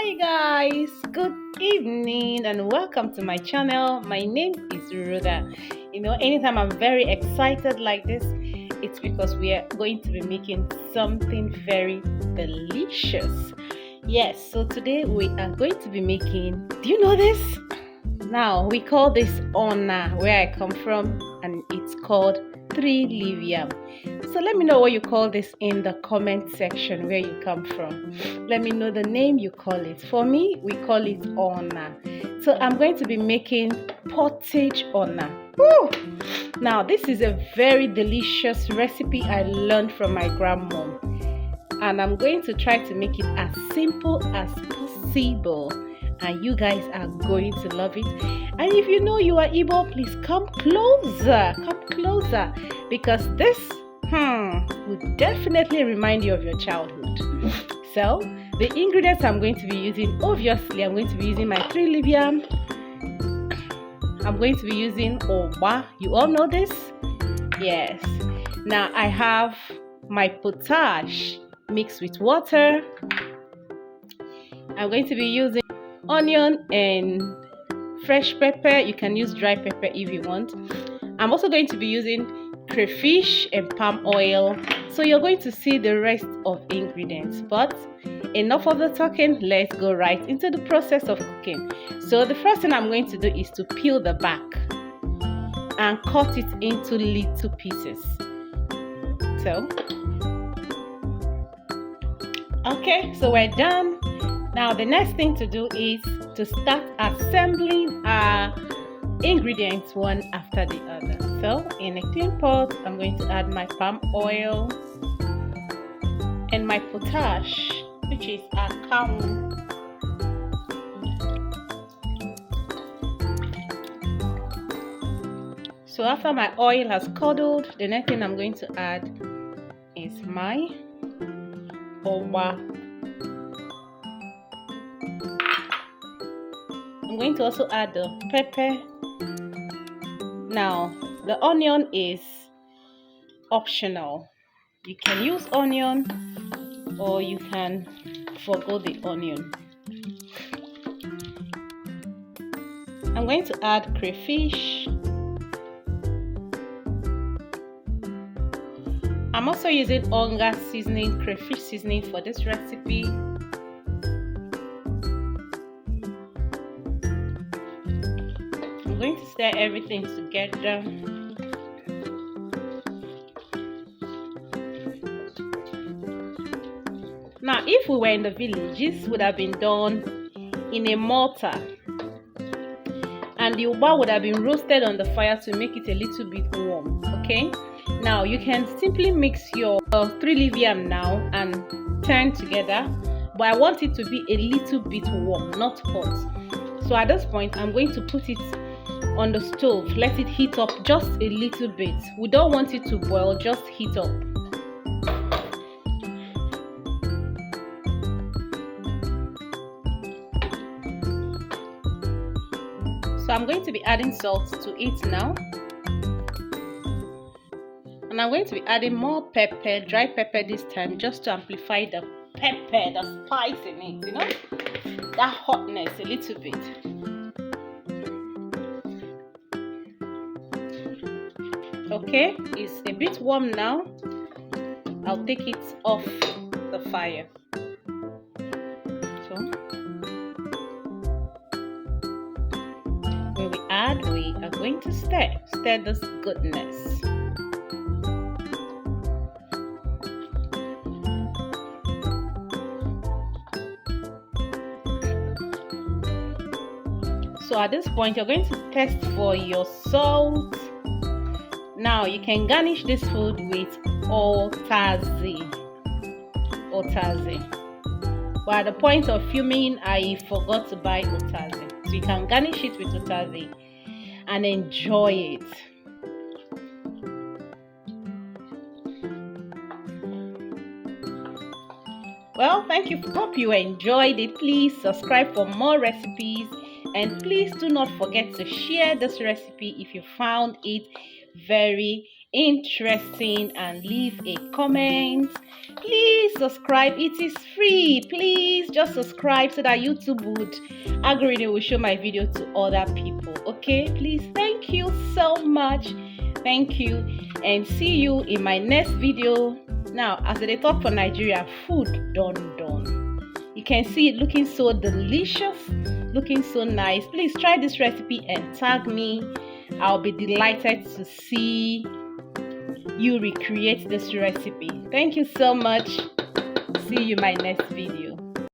Hi guys, good evening and welcome to my channel. My name is Rhoda. Anytime I'm very excited like this, it's because we are going to be making something very delicious. Yes, so today we are going to be making, do you know this? Now we call this Ona where I come from, and it's called 3-leaf yam. So let me know what you call this in the comment section where you come from. Let me know the name you call it. For me, we call it Ona. So I'm going to be making pottage Ona. Woo! Now this is a very delicious recipe I learned from my grandmom, and I'm going to try to make it as simple as possible, and you guys are going to love it. And if you know you are Igbo, please come closer, because this will definitely remind you of your childhood. So the ingredients I'm going to be using, obviously I'm going to be using my 3-leaf yam. I'm going to be using Ugba. You all know this? Yes. Now I have my potash mixed with water. I'm going to be using onion and fresh pepper. You can use dry pepper if you want. I'm also going to be using crayfish and palm oil. So you're going to see the rest of ingredients, but enough of the talking. Let's go right into the process of cooking. So the first thing I'm going to do is to peel the back and cut it into little pieces. So okay, so we're done. Now the next thing to do is to start assembling our ingredients one after the other. So in a clean pot, I'm going to add my palm oil and my potash, which is a cow. So after my oil has curdled, the next thing I'm going to add is my Ugba. I'm going to also add the pepper. Now the onion is optional. You can use onion or you can forgo the onion. I'm going to add crayfish. I'm also using Onga seasoning, crayfish seasoning for this recipe. I'm going to stir everything together. Now, if we were in the village, this would have been done in a mortar, and the Ugba would have been roasted on the fire to make it a little bit warm. Okay, now you can simply mix your 3-leaf yam now and turn together, but I want it to be a little bit warm, not hot. So at this point, I'm going to put it on the stove, let it heat up just a little bit. We don't want it to boil, just heat up. So I'm going to be adding salt to it now, and I'm going to be adding more pepper, dry pepper this time, just to amplify the pepper, the spice in it, that hotness a little bit. Okay, it's a bit warm now. I'll take it off the fire. So when we add, we are going to stir this goodness. So at this point, you're going to test for your salt. Now you can garnish this food with otazi. But at the point of fuming, I forgot to buy otazi. So you can garnish it with otazi and enjoy it. Well, thank you. Hope you enjoyed it. Please subscribe for more recipes, and please do not forget to share this recipe if you found it very interesting and leave a comment. Please subscribe, it is free. Please just subscribe so that YouTube would algorithm will show my video to other people. Okay, please, thank you so much. Thank you, and see you in my next video. Now, as they talk for Nigeria, food done. You can see it looking so delicious, looking so nice. Please try this recipe and tag me. I'll be delighted to see you recreate this recipe. Thank you so much. See you in my next video.